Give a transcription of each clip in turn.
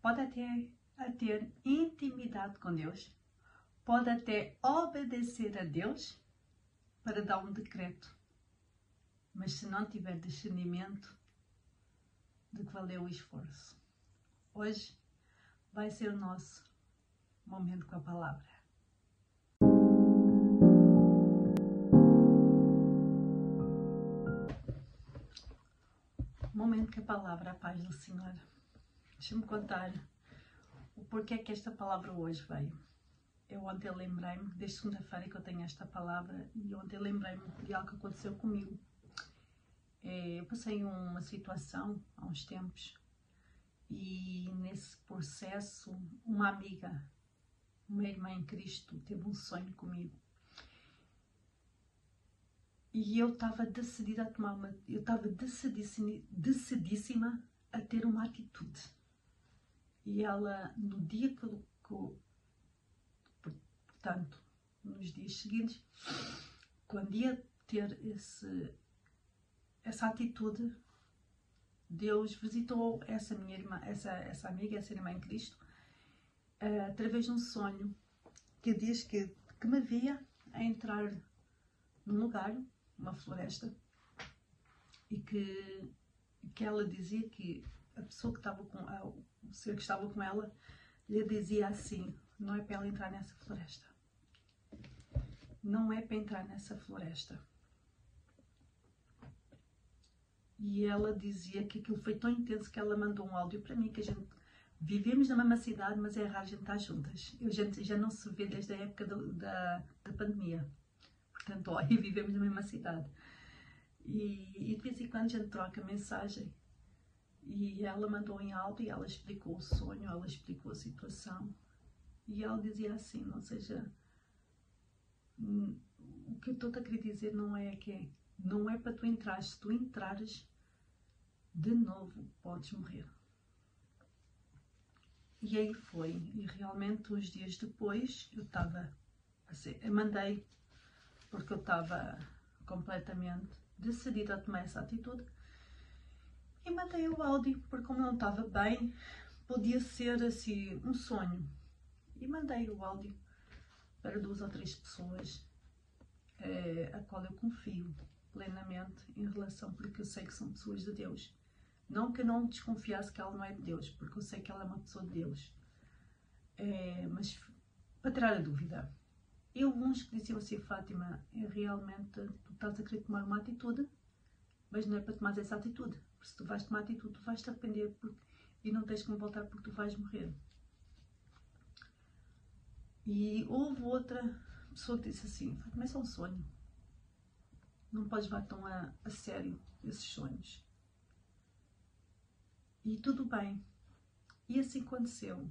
pode até a ter intimidade com Deus, pode até obedecer a Deus para dar um decreto, mas se não tiver discernimento, de que valeu o esforço. Hoje vai ser o nosso momento com a palavra. Momento com a palavra, a paz do Senhor. Deixa-me contar o porquê que esta palavra hoje veio. Eu ontem lembrei-me, desde segunda-feira que eu tenho esta palavra, e ontem lembrei-me de algo que aconteceu comigo. Eu passei uma situação há uns tempos e nesse processo uma amiga, uma irmã em Cristo, teve um sonho comigo. E eu estava decidida a tomar eu estava decidíssima a ter uma atitude. E ela, no dia portanto, nos dias seguintes, quando ia ter essa atitude, Deus visitou essa minha irmã, essa amiga, essa irmã em Cristo, através de um sonho que diz que me via a entrar num lugar, uma floresta, e que ela dizia que a pessoa que estava com o ser que estava com ela lhe dizia assim: não é para ela entrar nessa floresta, não é para entrar nessa floresta. E ela dizia que aquilo foi tão intenso que ela mandou um áudio para mim, que a gente vivemos na mesma cidade, mas é raro a gente estar juntas. A gente já não se vê desde a época da pandemia. Portanto, olha, vivemos na mesma cidade. E de vez em quando a gente troca mensagem. E ela mandou em áudio e ela explicou o sonho, ela explicou a situação. E ela dizia assim, ou seja, o que eu estou a querer dizer não é para tu entrares. Se tu entrares, de novo podes morrer. E aí foi. E realmente, uns dias depois, eu estava assim, eu mandei, porque eu estava completamente decidida a tomar essa atitude, e mandei o áudio, porque como não estava bem, podia ser assim um sonho. E mandei o áudio para 2 ou 3 pessoas a qual eu confio plenamente em relação, porque eu sei que são pessoas de Deus. Não que eu não desconfiasse que ela não é de Deus, porque eu sei que ela é uma pessoa de Deus. Mas para tirar a dúvida, houve uns que diziam assim: Fátima, realmente tu estás a querer tomar uma atitude, mas não é para tomar essa atitude. Porque se tu vais tomar atitude, tu vais te arrepender e não tens como voltar, porque tu vais morrer. E houve outra pessoa que disse assim: Fátima, é só um sonho. Não podes levar tão a sério esses sonhos. E tudo bem. E assim aconteceu.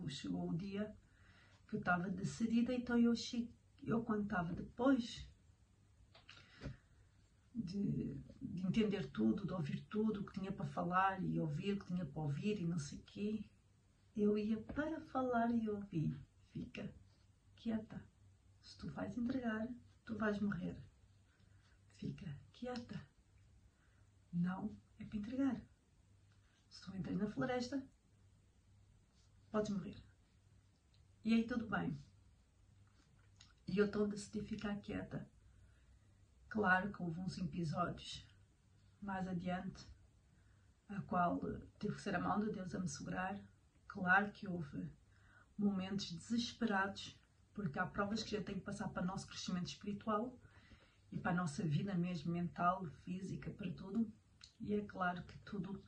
Chegou o dia que eu estava decidida, então eu quando estava depois de entender tudo, de ouvir tudo o que tinha para falar e ouvir o que tinha para ouvir e não sei o quê, eu ia para falar e ouvir: fica quieta. Se tu vais entregar, tu vais morrer. Fica quieta. Não é para entregar. Se tu entras na floresta, podes morrer. E aí tudo bem. E eu estou a decidir ficar quieta. Claro que houve uns episódios mais adiante, a qual teve que ser a mão de Deus a me segurar. Claro que houve momentos desesperados, porque há provas que já tenho que passar para o nosso crescimento espiritual e para a nossa vida mesmo, mental, física, para tudo. E é claro que tudo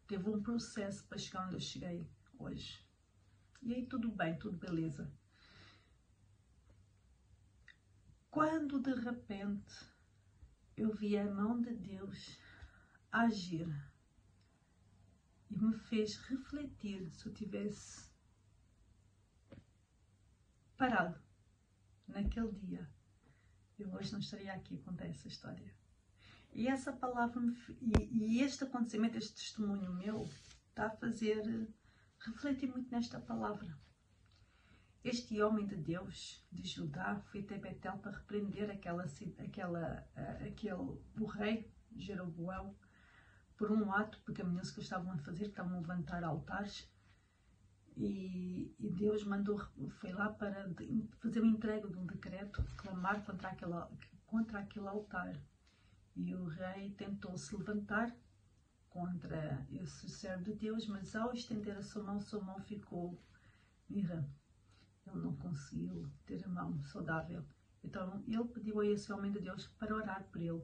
teve um processo para chegar onde eu cheguei hoje. E aí tudo bem, tudo beleza. Quando de repente eu vi a mão de Deus agir e me fez refletir, se eu tivesse parado naquele dia, eu hoje não estaria aqui a contar essa história. E essa palavra, e este acontecimento, este testemunho meu, está a fazer refletir muito nesta palavra. Este homem de Deus, de Judá, foi até Betel para repreender o rei Jeroboão por um ato pecaminoso que eles estavam a fazer, que estavam a levantar altares E Deus foi lá para fazer uma entrega de um decreto, clamar contra aquele altar. E o rei tentou se levantar contra esse servo de Deus, mas ao estender a sua mão ficou mirra. Ele não conseguiu ter a mão saudável. Então ele pediu a esse homem de Deus para orar por ele.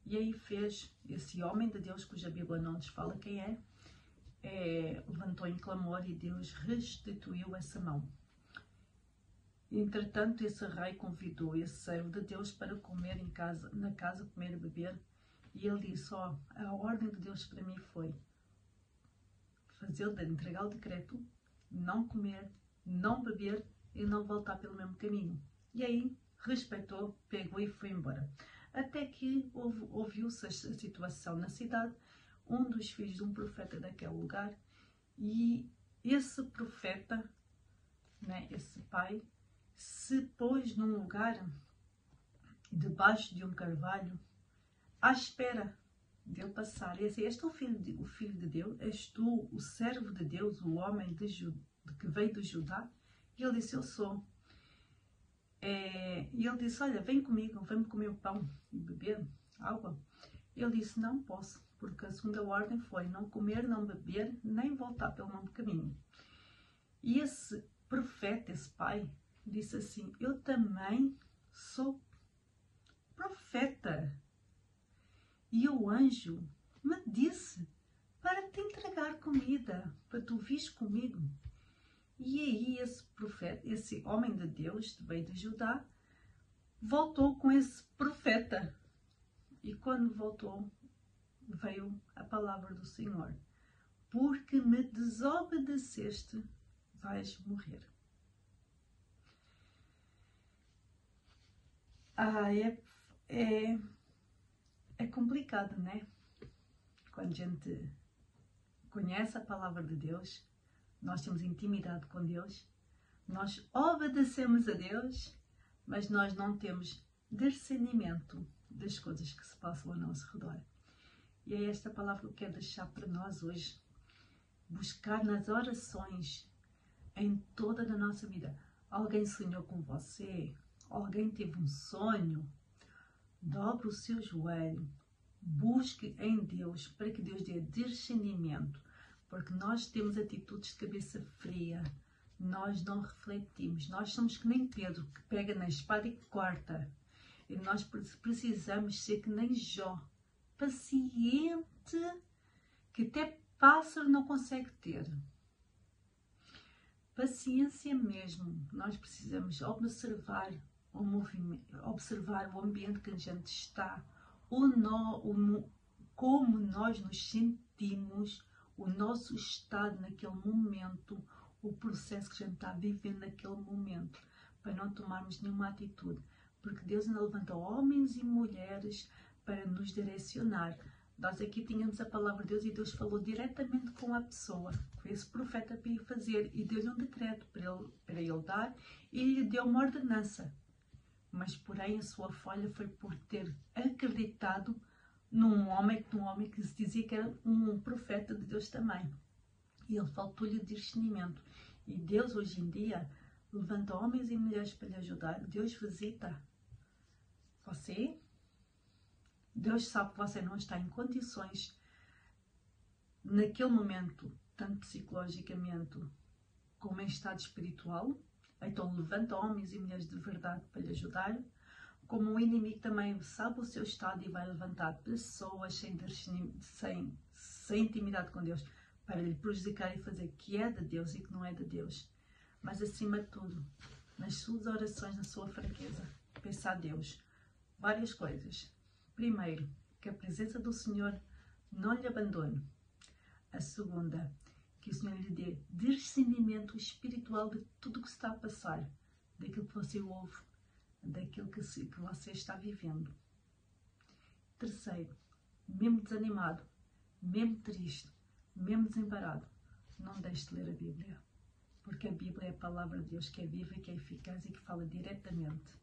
E aí fez esse homem de Deus, cuja Bíblia não nos fala quem levantou em clamor e Deus restituiu essa mão. Entretanto, esse rei convidou esse servo de Deus para comer na casa, comer e beber. E ele disse, a ordem de Deus para mim foi entregar o decreto, não comer, não beber e não voltar pelo mesmo caminho. E aí, respeitou, pegou e foi embora. Até que ouviu-se a situação na cidade, um dos filhos de um profeta daquele lugar, e esse profeta, né, esse pai, se pôs num lugar debaixo de um carvalho, à espera de ele passar. E assim, és tu o filho de Deus? És tu o servo de Deus, o homem que veio de Judá? E ele disse, eu sou. E ele disse, olha, vem comigo, vem comer o pão e beber água. Ele disse, não posso, porque a segunda ordem foi não comer, não beber, nem voltar pelo mesmo caminho. E esse profeta, esse pai, disse assim, eu também sou profeta. E o anjo me disse para te entregar comida, para tu vires comigo. E aí esse profeta, esse homem de Deus, veio de Judá, voltou com esse profeta. E quando voltou, veio a palavra do Senhor. Porque me desobedeceste, vais morrer. É complicado, né? Quando a gente conhece a palavra de Deus, nós temos intimidade com Deus, nós obedecemos a Deus, mas nós não temos discernimento das coisas que se passam ao nosso redor. E é esta palavra que eu quero deixar para nós hoje. Buscar nas orações, em toda a nossa vida. Alguém sonhou com você? Alguém teve um sonho? Dobre o seu joelho. Busque em Deus para que Deus dê discernimento. Porque nós temos atitudes de cabeça fria. Nós não refletimos. Nós somos que nem Pedro, que pega na espada e corta. E nós precisamos ser que nem Jó. Paciente, que até pássaro não consegue ter. Paciência mesmo. Nós precisamos observar o movimento, observar o ambiente que a gente está, como nós nos sentimos, o nosso estado naquele momento, o processo que a gente está vivendo naquele momento, para não tomarmos nenhuma atitude. Porque Deus ainda levantou homens e mulheres para nos direcionar. Nós aqui tínhamos a palavra de Deus e Deus falou diretamente com a pessoa, com esse profeta para ir fazer, e deu-lhe um decreto para ele dar, e lhe deu uma ordenança. Mas, porém, a sua falha foi por ter acreditado num homem que se dizia que era um profeta de Deus também. E ele faltou-lhe discernimento. E Deus, hoje em dia, levanta homens e mulheres para lhe ajudar. Deus visita você. Deus sabe que você não está em condições, naquele momento, tanto psicologicamente como em estado espiritual. Então levanta homens e mulheres de verdade para lhe ajudar. Como o inimigo também sabe o seu estado e vai levantar pessoas sem intimidade com Deus para lhe prejudicar e fazer que é de Deus e que não é de Deus. Mas acima de tudo, nas suas orações, na sua fraqueza, peça a Deus várias coisas. Primeiro, que a presença do Senhor não lhe abandone. A segunda, que o Senhor lhe dê discernimento espiritual de tudo o que está a passar, daquilo que você ouve, daquilo que você está vivendo. Terceiro, mesmo desanimado, mesmo triste, mesmo desemparado, não deixe de ler a Bíblia, porque a Bíblia é a palavra de Deus que é viva, que é eficaz e que fala diretamente.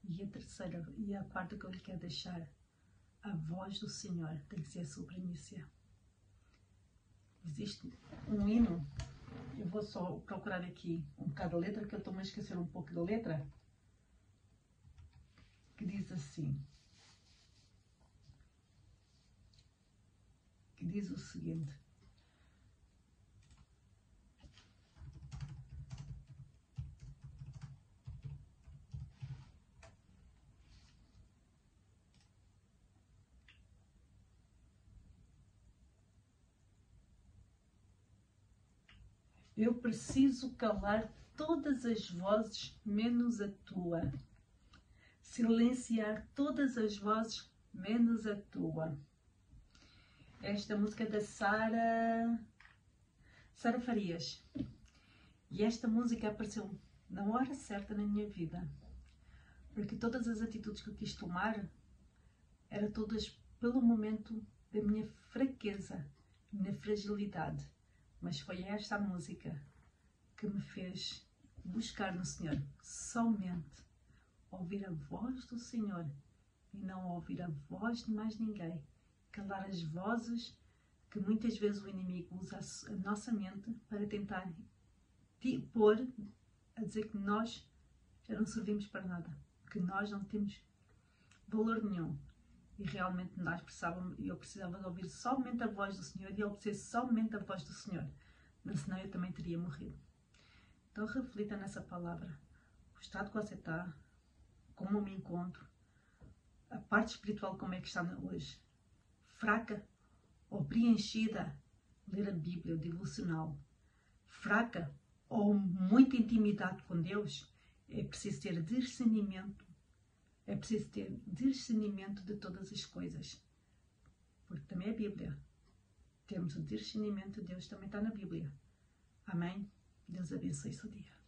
E a terceira e a quarta que eu lhe quero deixar, a voz do Senhor tem que ser a sua primícia. Existe um hino Eu vou só procurar aqui um bocado a letra, que eu estou-me a esquecer um pouco da letra. Que diz assim. Que diz o seguinte. Eu preciso calar todas as vozes menos a tua. Silenciar todas as vozes menos a tua. Esta música é da Sara Farias. E esta música apareceu na hora certa na minha vida. Porque todas as atitudes que eu quis tomar eram todas pelo momento da minha fraqueza, minha fragilidade. Mas foi esta a música que me fez buscar no Senhor. Somente ouvir a voz do Senhor e não ouvir a voz de mais ninguém. Calar as vozes que muitas vezes o inimigo usa a nossa mente para tentar pôr a dizer que nós já não servimos para nada, que nós não temos valor nenhum. E realmente eu precisava de ouvir somente a voz do Senhor e obedecer somente a voz do Senhor. Senão eu também teria morrido. Então reflita nessa palavra. O estado que você está, como eu me encontro, a parte espiritual como é que está hoje. Fraca ou preenchida, ler a Bíblia, o devocional. Fraca ou muita intimidade com Deus, é preciso ter discernimento. É preciso ter discernimento de todas as coisas. Porque também é a Bíblia. Temos o discernimento de Deus, também está na Bíblia. Amém? Deus abençoe o seu dia.